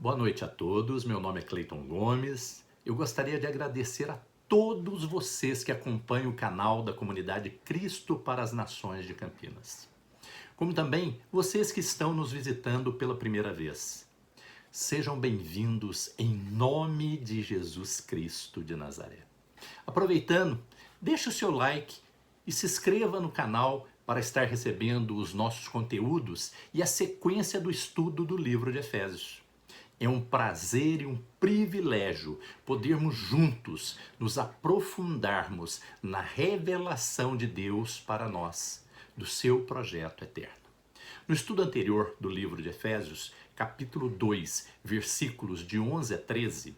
Boa noite a todos, meu nome é Cleiton Gomes. Eu gostaria de agradecer a todos vocês que acompanham o canal da comunidade Cristo para as Nações de Campinas. Como também vocês que estão nos visitando pela primeira vez. Sejam bem-vindos em nome de Jesus Cristo de Nazaré. Aproveitando, deixe o seu like e se inscreva no canal para estar recebendo os nossos conteúdos e a sequência do estudo do livro de Efésios. É um prazer e um privilégio podermos juntos nos aprofundarmos na revelação de Deus para nós, do seu projeto eterno. No estudo anterior do livro de Efésios, capítulo 2, versículos de 11 a 13,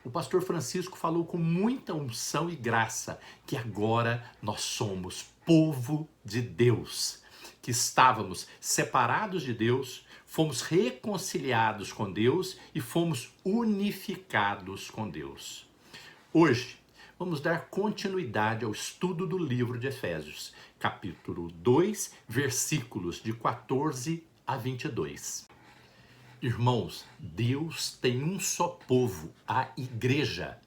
o pastor Francisco falou com muita unção e graça que agora nós somos povo de Deus, que estávamos separados de Deus, fomos reconciliados com Deus e fomos unificados com Deus. Hoje, vamos dar continuidade ao estudo do livro de Efésios, capítulo 2, versículos de 14 a 22. Irmãos, Deus tem um só povo, a igreja.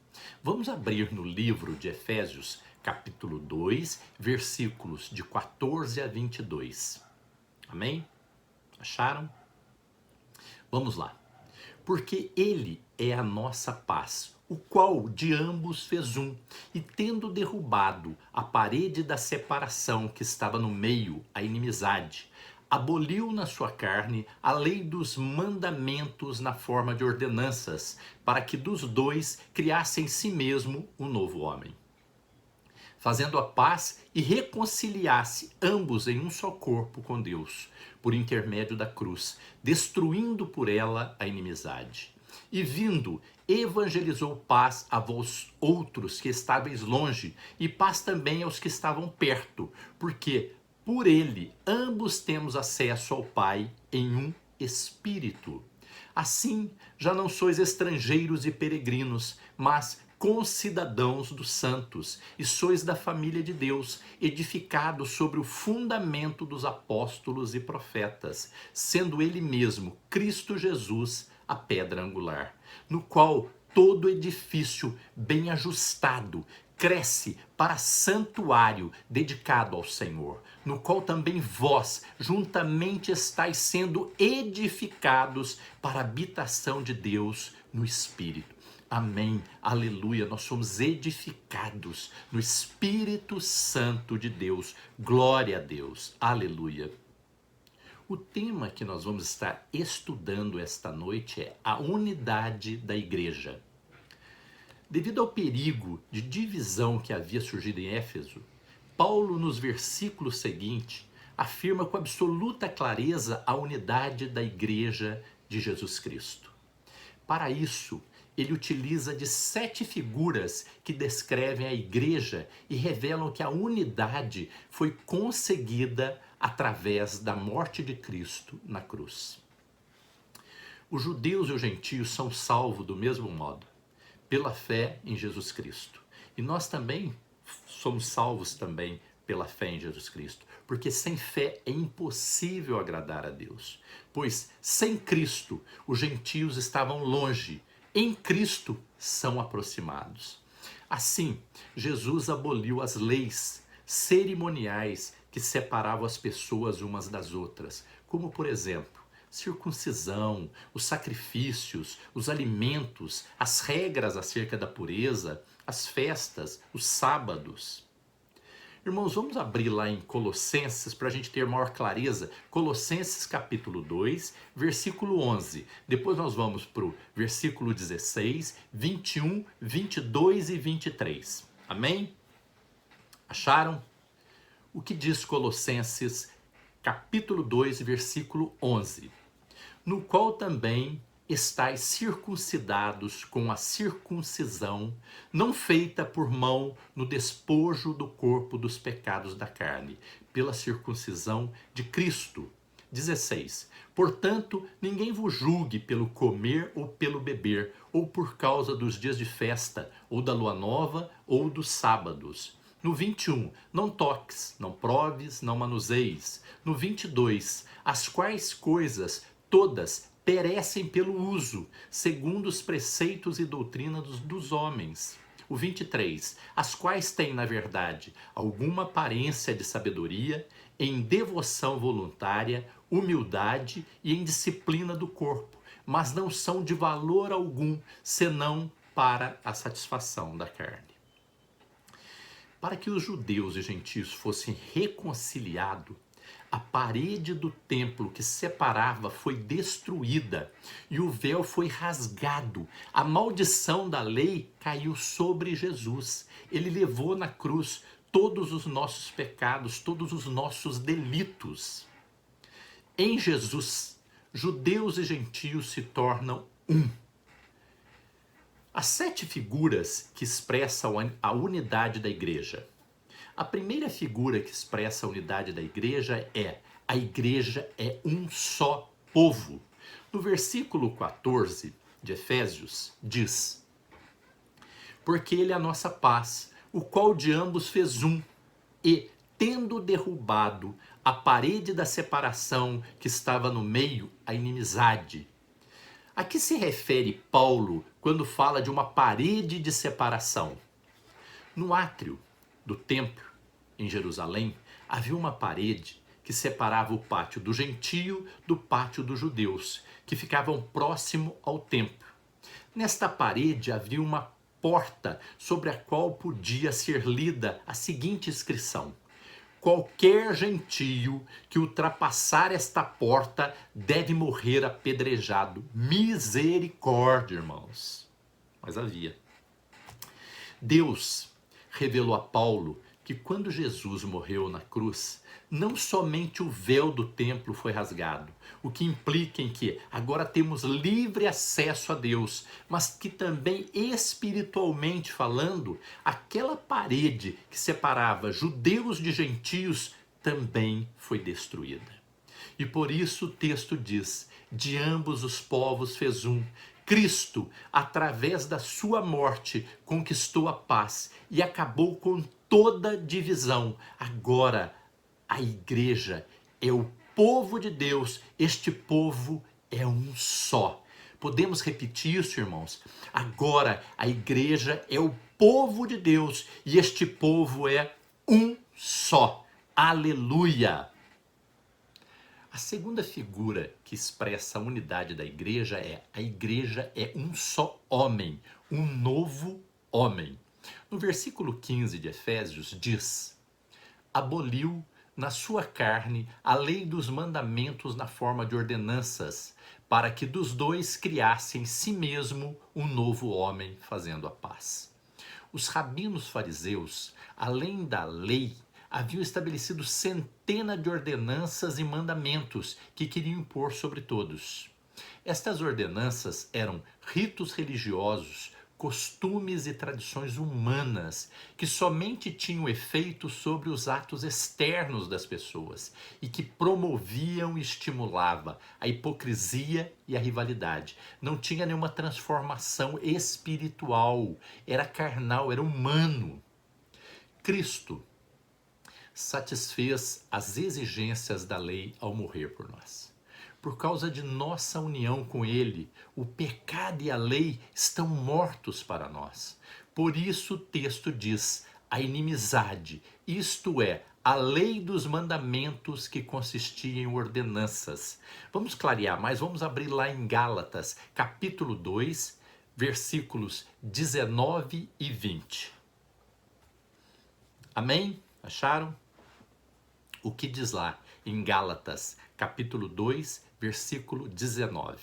Vamos abrir no livro de Efésios, capítulo 2, versículos de 14 a 22. Amém? Acharam? Vamos lá. Porque ele é a nossa paz, o qual de ambos fez um, e tendo derrubado a parede da separação que estava no meio, a inimizade, aboliu na sua carne a lei dos mandamentos na forma de ordenanças, para que dos dois criasse em si mesmo um novo homem, fazendo a paz e reconciliasse ambos em um só corpo com Deus, por intermédio da cruz, destruindo por ela a inimizade. E vindo, evangelizou paz a vós outros que estáveis longe, e paz também aos que estavam perto, porque por ele ambos temos acesso ao Pai em um Espírito. Assim, já não sois estrangeiros e peregrinos, mas concidadãos dos santos, e sois da família de Deus, edificados sobre o fundamento dos apóstolos e profetas, sendo ele mesmo, Cristo Jesus, a pedra angular, no qual todo edifício bem ajustado cresce para santuário dedicado ao Senhor, no qual também vós juntamente estáis sendo edificados para a habitação de Deus no Espírito. Amém, aleluia, nós somos edificados no Espírito Santo de Deus, glória a Deus, aleluia. O tema que nós vamos estar estudando esta noite é a unidade da igreja. Devido ao perigo de divisão que havia surgido em Éfeso, Paulo, nos versículos seguintes, afirma com absoluta clareza a unidade da igreja de Jesus Cristo. Para isso, ele utiliza de 7 figuras que descrevem a igreja e revelam que a unidade foi conseguida através da morte de Cristo na cruz. Os judeus e os gentios são salvos do mesmo modo, pela fé em Jesus Cristo. E nós também somos salvos também pela fé em Jesus Cristo, porque sem fé é impossível agradar a Deus, pois sem Cristo os gentios estavam longe, em Cristo são aproximados. Assim, Jesus aboliu as leis cerimoniais que separavam as pessoas umas das outras, como por exemplo, circuncisão, os sacrifícios, os alimentos, as regras acerca da pureza, as festas, os sábados. Irmãos, vamos abrir lá em Colossenses para a gente ter maior clareza. Colossenses capítulo 2, versículo 11. Depois nós vamos para o versículo 16, 21, 22 e 23. Amém? Acharam? O que diz Colossenses capítulo 2, versículo 11? No qual também estáis circuncidados com a circuncisão, não feita por mão no despojo do corpo dos pecados da carne, pela circuncisão de Cristo. 16. Portanto, ninguém vos julgue pelo comer ou pelo beber, ou por causa dos dias de festa, ou da lua nova, ou dos sábados. No 21, não toques, não proves, não manuseis. No 22, as quais coisas todas perecem pelo uso, segundo os preceitos e doutrinas dos homens. O 23, as quais têm, na verdade, alguma aparência de sabedoria, em devoção voluntária, humildade e em disciplina do corpo, mas não são de valor algum, senão para a satisfação da carne. Para que os judeus e gentios fossem reconciliados, a parede do templo que separava foi destruída e o véu foi rasgado. A maldição da lei caiu sobre Jesus. Ele levou na cruz todos os nossos pecados, todos os nossos delitos. Em Jesus, judeus e gentios se tornam um. As 7 figuras que expressam a unidade da igreja. A primeira figura que expressa a unidade da igreja é: a igreja é um só povo. No versículo 14 de Efésios diz: porque ele é a nossa paz, o qual de ambos fez um, e, tendo derrubado a parede da separação que estava no meio, a inimizade. A que se refere Paulo quando fala de uma parede de separação? No átrio do templo, em Jerusalém, havia uma parede que separava o pátio do gentio do pátio dos judeus, que ficavam próximo ao templo. Nesta parede havia uma porta sobre a qual podia ser lida a seguinte inscrição: qualquer gentio que ultrapassar esta porta deve morrer apedrejado. Misericórdia, irmãos. Mas havia. Deus revelou a Paulo que quando Jesus morreu na cruz, não somente o véu do templo foi rasgado, o que implica em que agora temos livre acesso a Deus, mas que também espiritualmente falando, aquela parede que separava judeus de gentios também foi destruída. E por isso o texto diz: de ambos os povos fez um. Cristo, através da sua morte, conquistou a paz e acabou com toda divisão. Agora, a igreja é o povo de Deus, este povo é um só. Podemos repetir isso, irmãos? Agora, a igreja é o povo de Deus e este povo é um só. Aleluia! A segunda figura que expressa a unidade da igreja é: a igreja é um só homem, um novo homem. No versículo 15 de Efésios diz: aboliu na sua carne a lei dos mandamentos na forma de ordenanças, para que dos dois criasse em si mesmo um novo homem, fazendo a paz. Os rabinos fariseus, além da lei, haviam estabelecido centenas de ordenanças e mandamentos que queriam impor sobre todos. Estas ordenanças eram ritos religiosos, costumes e tradições humanas que somente tinham efeito sobre os atos externos das pessoas e que promoviam e estimulavam a hipocrisia e a rivalidade. Não tinha nenhuma transformação espiritual, era carnal, era humano. Cristo satisfez as exigências da lei ao morrer por nós. Por causa de nossa união com Ele, o pecado e a lei estão mortos para nós. Por isso o texto diz: a inimizade, isto é, a lei dos mandamentos que consistia em ordenanças. Vamos clarear mais, vamos abrir lá em Gálatas, capítulo 2, versículos 19 e 20. Amém? Acharam? O que diz lá em Gálatas, capítulo 2, versículo 19?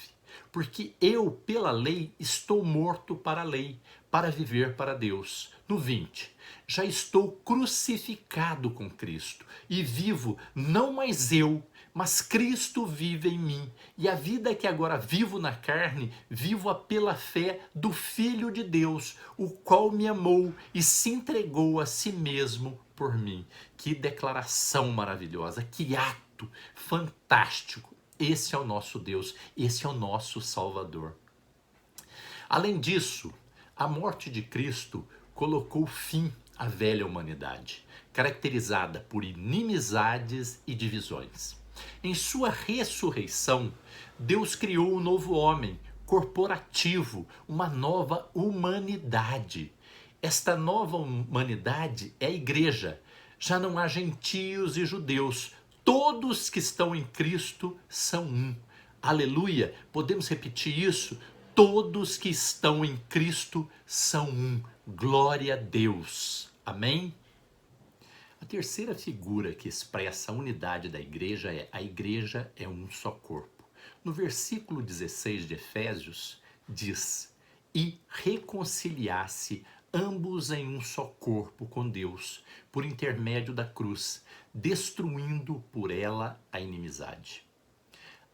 Porque eu, pela lei, estou morto para a lei, para viver para Deus. No 20, já estou crucificado com Cristo e vivo, não mais eu, mas Cristo vive em mim. E a vida que agora vivo na carne, vivo-a pela fé do Filho de Deus, o qual me amou e se entregou a si mesmo por mim. Que declaração maravilhosa, que ato fantástico. Esse é o nosso Deus, esse é o nosso Salvador. Além disso, a morte de Cristo colocou fim à velha humanidade, caracterizada por inimizades e divisões. Em sua ressurreição, Deus criou um novo homem, corporativo, uma nova humanidade. Esta nova humanidade é a igreja. Já não há gentios e judeus. Todos que estão em Cristo são um. Aleluia! Podemos repetir isso? Todos que estão em Cristo são um. Glória a Deus. Amém? A terceira figura que expressa a unidade da igreja é: a igreja é um só corpo. No versículo 16 de Efésios, diz: e reconciliasse ambos em um só corpo com Deus, por intermédio da cruz, destruindo por ela a inimizade.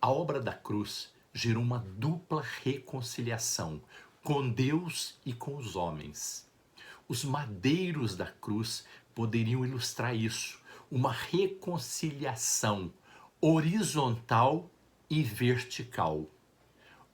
A obra da cruz gerou uma dupla reconciliação com Deus e com os homens. Os madeiros da cruz poderiam ilustrar isso, uma reconciliação horizontal e vertical.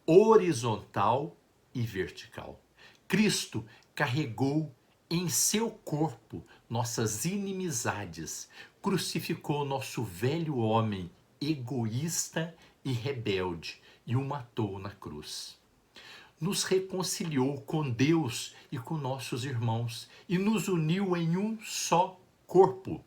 Horizontal e vertical. Cristo carregou em seu corpo nossas inimizades, crucificou nosso velho homem egoísta e rebelde e o matou na cruz. Nos reconciliou com Deus e com nossos irmãos e nos uniu em um só corpo.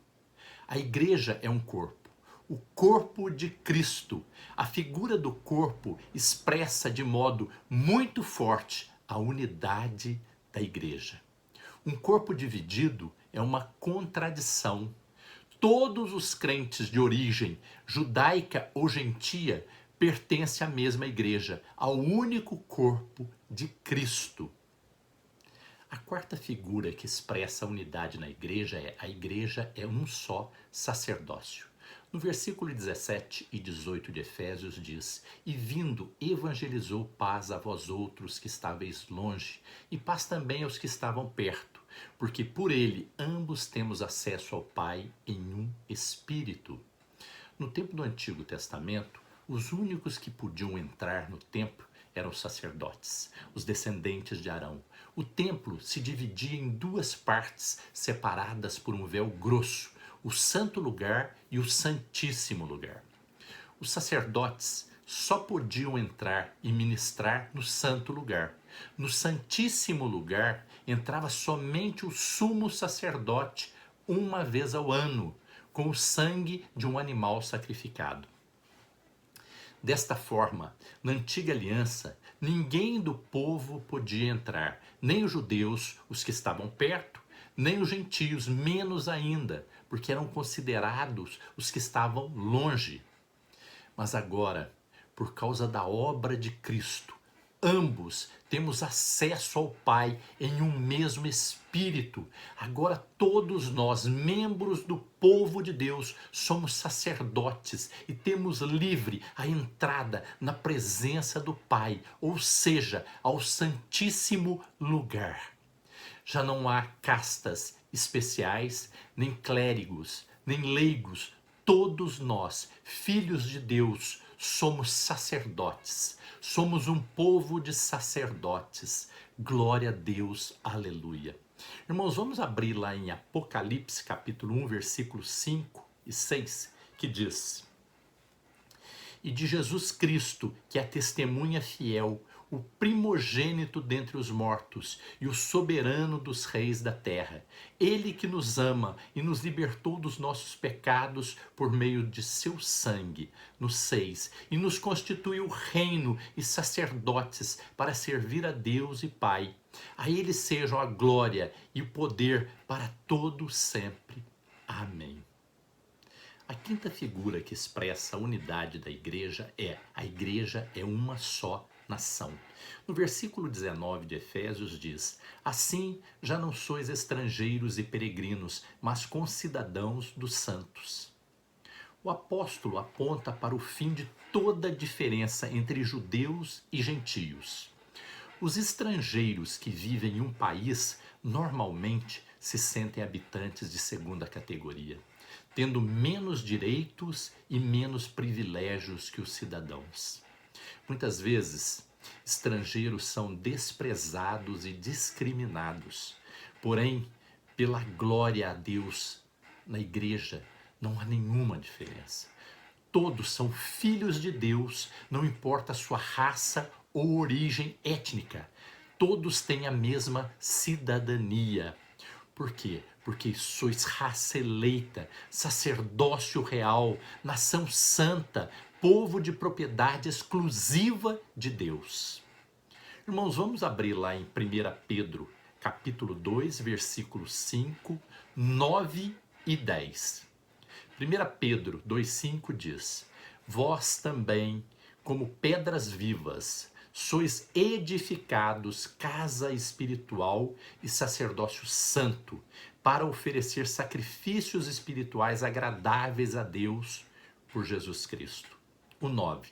A igreja é um corpo, o corpo de Cristo. A figura do corpo expressa de modo muito forte a unidade da igreja. Um corpo dividido é uma contradição. Todos os crentes de origem judaica ou gentia pertencem à mesma igreja, ao único corpo de Cristo. A quarta figura que expressa a unidade na igreja é: a igreja é um só sacerdócio. No versículo 17 e 18 de Efésios diz: e vindo evangelizou paz a vós outros que estáveis longe, e paz também aos que estavam perto, porque por ele ambos temos acesso ao Pai em um Espírito. No tempo do Antigo Testamento, os únicos que podiam entrar no templo eram os sacerdotes, os descendentes de Arão. O templo se dividia em duas partes separadas por um véu grosso, o Santo Lugar e o Santíssimo Lugar. Os sacerdotes só podiam entrar e ministrar no Santo Lugar. No Santíssimo Lugar entrava somente o sumo sacerdote uma vez ao ano, com o sangue de um animal sacrificado. Desta forma, na antiga aliança, ninguém do povo podia entrar, nem os judeus, os que estavam perto, nem os gentios, menos ainda, porque eram considerados os que estavam longe. Mas agora, por causa da obra de Cristo, ambos temos acesso ao Pai em um mesmo Espírito. Agora todos nós, membros do povo de Deus, somos sacerdotes e temos livre a entrada na presença do Pai, ou seja, ao Santíssimo Lugar. Já não há castas especiais, nem clérigos, nem leigos. Todos nós, filhos de Deus, somos sacerdotes. Somos um povo de sacerdotes. Glória a Deus, aleluia. Irmãos, vamos abrir lá em Apocalipse, capítulo 1, versículos 5 e 6, que diz: e de Jesus Cristo, que é a testemunha fiel, o primogênito dentre os mortos e o soberano dos reis da terra. Ele que nos ama e nos libertou dos nossos pecados por meio de seu sangue, no 6, e nos constituiu reino e sacerdotes para servir a Deus e Pai. A ele sejam a glória e o poder para todo sempre. Amém. A quinta figura que expressa a unidade da igreja é: a igreja é uma só nação. No versículo 19 de Efésios diz: assim já não sois estrangeiros e peregrinos, mas concidadãos dos santos. O apóstolo aponta para o fim de toda diferença entre judeus e gentios. Os estrangeiros que vivem em um país normalmente se sentem habitantes de segunda categoria, tendo menos direitos e menos privilégios que os cidadãos. Muitas vezes, estrangeiros são desprezados e discriminados. Porém, pela glória a Deus, na igreja não há nenhuma diferença. todos são filhos de Deus, não importa a sua raça ou origem étnica. Todos têm a mesma cidadania. Por quê? Porque sois raça eleita, sacerdócio real, nação santa, povo de propriedade exclusiva de Deus. Irmãos, vamos abrir lá em 1 Pedro, capítulo 2, versículos 5, 9 e 10. 1 Pedro 2,5 diz: Vós também, como pedras vivas, sois edificados casa espiritual e sacerdócio santo, para oferecer sacrifícios espirituais agradáveis a Deus por Jesus Cristo. O 9.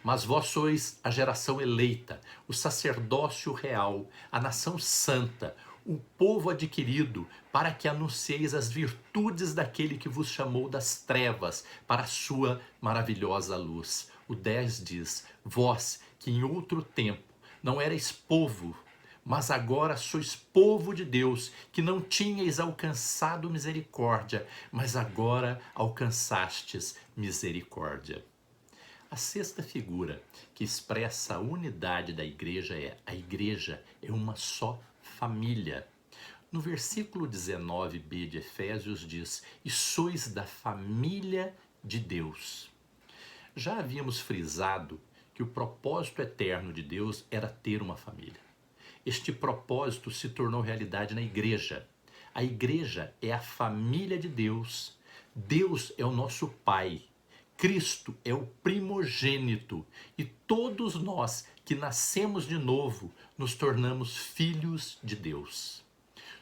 Mas vós sois a geração eleita, o sacerdócio real, a nação santa, o povo adquirido, para que anuncieis as virtudes daquele que vos chamou das trevas para a sua maravilhosa luz. O 10 diz: Vós, que em outro tempo não erais povo, mas agora sois povo de Deus, que não tinhais alcançado misericórdia, mas agora alcançastes misericórdia. A sexta figura que expressa a unidade da igreja é: a igreja é uma só família. No versículo 19b de Efésios diz: E sois da família de Deus. Já havíamos frisado que o propósito eterno de Deus era ter uma família. Este propósito se tornou realidade na igreja. A igreja é a família de Deus. Deus é o nosso Pai. Cristo é o primogênito e todos nós que nascemos de novo nos tornamos filhos de Deus.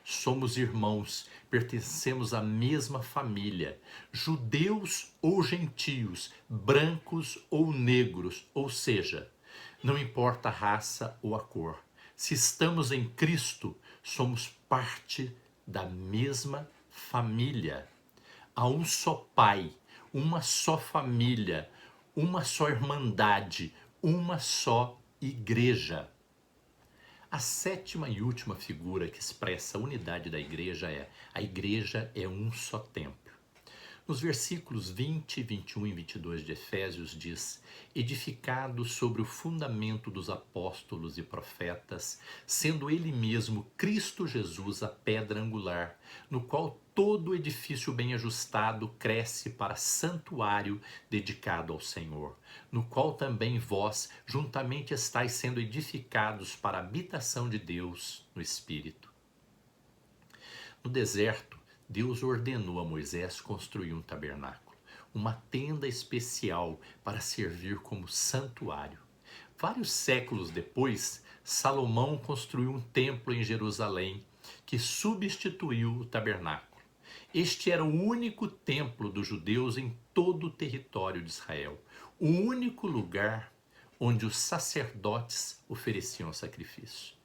Somos irmãos, pertencemos à mesma família, judeus ou gentios, brancos ou negros, ou seja, não importa a raça ou a cor. Se estamos em Cristo, somos parte da mesma família. Há um só Pai, uma só família, uma só irmandade, uma só igreja. A sétima e última figura que expressa a unidade da igreja é: a igreja é um só templo. Nos versículos 20, 21 e 22 de Efésios diz: edificado sobre o fundamento dos apóstolos e profetas, sendo ele mesmo Cristo Jesus a pedra angular, no qual todo edifício bem ajustado cresce para santuário dedicado ao Senhor, no qual também vós juntamente estáis sendo edificados para a habitação de Deus no Espírito. No deserto, Deus ordenou a Moisés construir um tabernáculo, uma tenda especial para servir como santuário. Vários séculos depois, Salomão construiu um templo em Jerusalém que substituiu o tabernáculo. Este era o único templo dos judeus em todo o território de Israel, o único lugar onde os sacerdotes ofereciam sacrifício.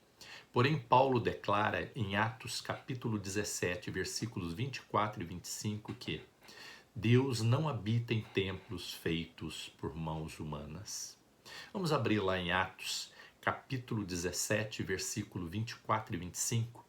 Porém, Paulo declara em Atos capítulo 17, versículos 24 e 25 que Deus não habita em templos feitos por mãos humanas. Vamos abrir lá em Atos capítulo 17, versículo 24 e 25.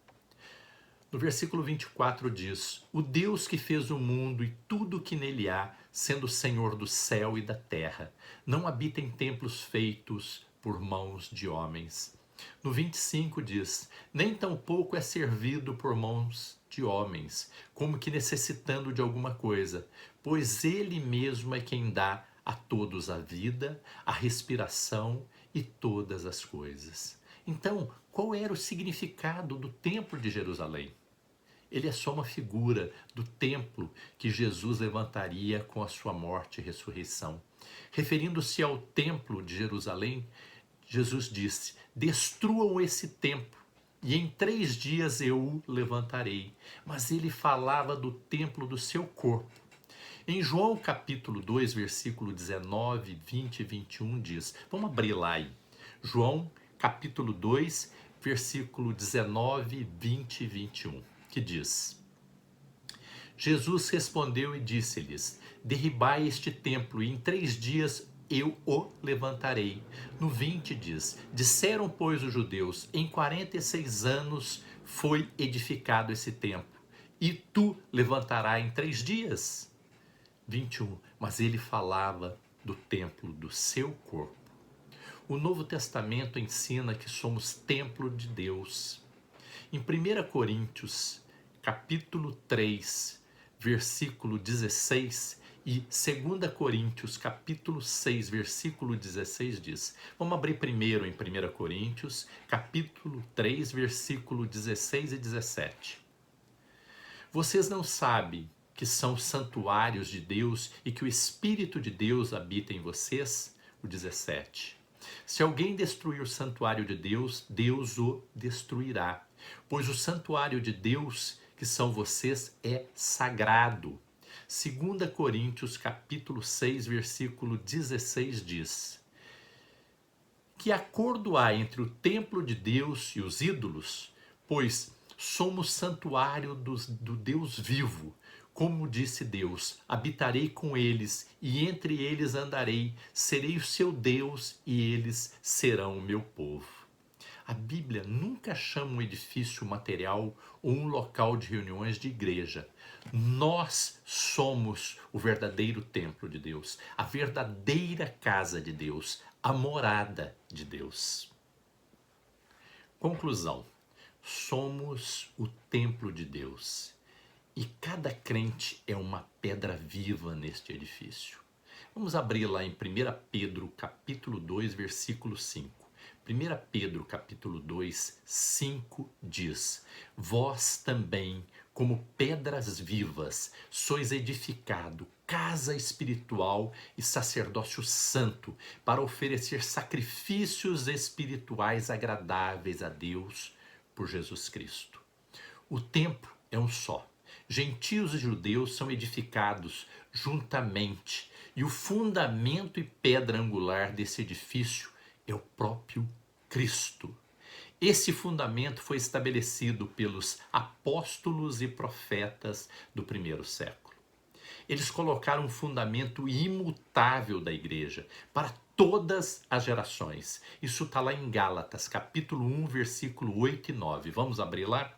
No versículo 24 diz: O Deus que fez o mundo e tudo o que nele há, sendo o Senhor do céu e da terra, não habita em templos feitos por mãos de homens. No 25 diz: nem tampouco é servido por mãos de homens, como que necessitando de alguma coisa, pois ele mesmo é quem dá a todos a vida, a respiração e todas as coisas. Então, qual era o significado do templo de Jerusalém? Ele é só uma figura do templo que Jesus levantaria com a sua morte e ressurreição. Referindo-se ao templo de Jerusalém, Jesus disse: destruam esse templo e em 3 dias eu o levantarei. Mas ele falava do templo do seu corpo. Em João capítulo 2, versículo 19, 20 e 21 diz, vamos abrir lá aí, João capítulo 2, versículo 19, 20 e 21, que diz: Jesus respondeu e disse-lhes: derribai este templo e em 3 dias eu o levantarei. No 20 diz: disseram, pois, os judeus, em 46 anos foi edificado esse templo, e tu levantarás em 3 dias? 21. Mas ele falava do templo do seu corpo. O Novo Testamento ensina que somos templo de Deus. Em 1 Coríntios, capítulo 3, versículo 16 e 2 Coríntios, capítulo 6, versículo 16 diz. Vamos abrir primeiro em 1 Coríntios, capítulo 3, versículo 16 e 17. Vocês não sabem que são santuários de Deus e que o Espírito de Deus habita em vocês? O 17. Se alguém destruir o santuário de Deus, Deus o destruirá. Pois o santuário de Deus, que são vocês, é sagrado. 2 Coríntios, capítulo 6, versículo 16 diz: Que acordo há entre o templo de Deus e os ídolos? Pois somos santuário do Deus vivo. Como disse Deus, habitarei com eles e entre eles andarei, serei o seu Deus e eles serão o meu povo. A Bíblia nunca chama um edifício material ou um local de reuniões de igreja. Nós somos o verdadeiro templo de Deus, a verdadeira casa de Deus, a morada de Deus. Conclusão: somos o templo de Deus e cada crente é uma pedra viva neste edifício. Vamos abrir lá em 1 Pedro capítulo 2, versículo 5. 1 Pedro capítulo 2, 5 diz: Vós também, como pedras vivas, sois edificado, casa espiritual e sacerdócio santo, para oferecer sacrifícios espirituais agradáveis a Deus por Jesus Cristo. O templo é um só. Gentios e judeus são edificados juntamente, e o fundamento e pedra angular desse edifício é o próprio Cristo. Esse fundamento foi estabelecido pelos apóstolos e profetas do primeiro século. Eles colocaram um fundamento imutável da igreja para todas as gerações. Isso está lá em Gálatas, capítulo 1, versículo 8 e 9. Vamos abrir lá?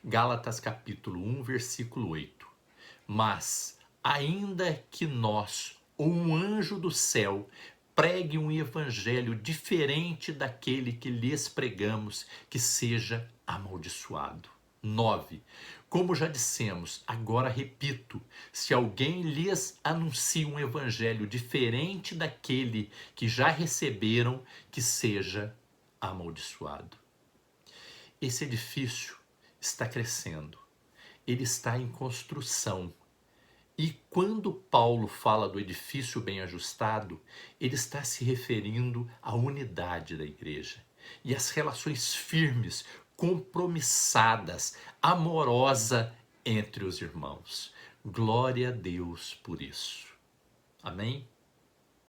Gálatas, capítulo 1, versículo 8. Mas, ainda que nós, ou um anjo do céu, pregue um evangelho diferente daquele que lhes pregamos, que seja amaldiçoado. 9. Como já dissemos, agora repito, se alguém lhes anuncia um evangelho diferente daquele que já receberam, que seja amaldiçoado. Esse edifício está crescendo, ele está em construção. E quando Paulo fala do edifício bem ajustado, ele está se referindo à unidade da igreja e às relações firmes, compromissadas, amorosa entre os irmãos. Glória a Deus por isso. Amém?